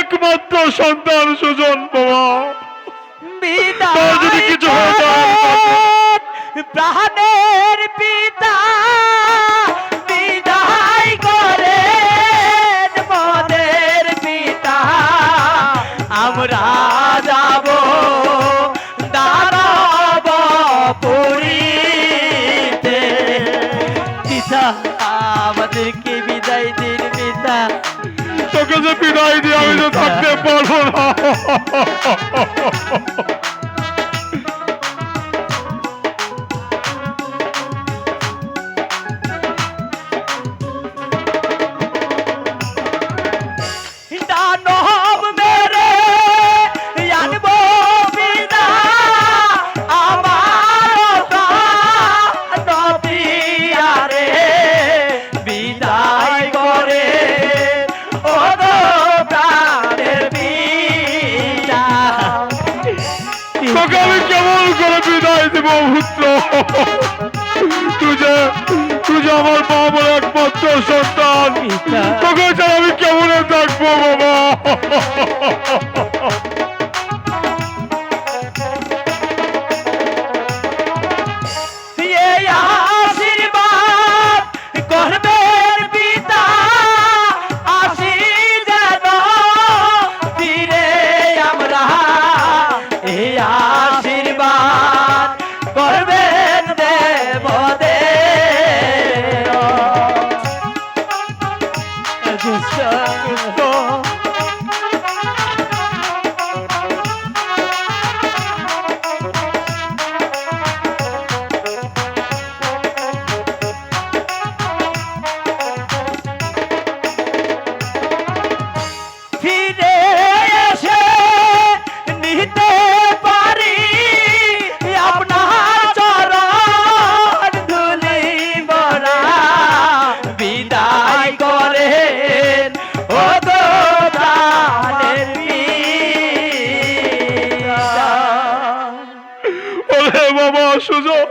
একমাত্র সন্তান সুজন বাবা, বিদায় যদি কিছু হয়ে যায় প্রাণের পিতা বিদায় করে মনের পিতা, আমরা যাব দানব পুরীতে। পিতা আমাদেরকে বিদায় দিন পিতা। তোকে যে বিদায় দিয়ে আমি তো থাকতে পারবো না। দানব মেরে আনবো বিদায় আমার নবিয়ারে, বিদায় করে ও গো প্রাণের পিতা। তোকে আমি কেমন করে বিদায় দেব পুত্র? তুই যে আমার বাবার একমাত্র সন্তান, তোকে ছাড়া আমি কেমন থাকবো বাবা? এই আশীর্বাদ করবেন পিতা, আসি যেন ফিরে আমরা। এই আশীর্বাদ করবেন দেবদেব। ফিরে এসে নিতে পারি আপনার চরণ ধুলি বড়া, বিদায় করেন ও গো প্রাণের পিতা। ওরে বাবা সুজন।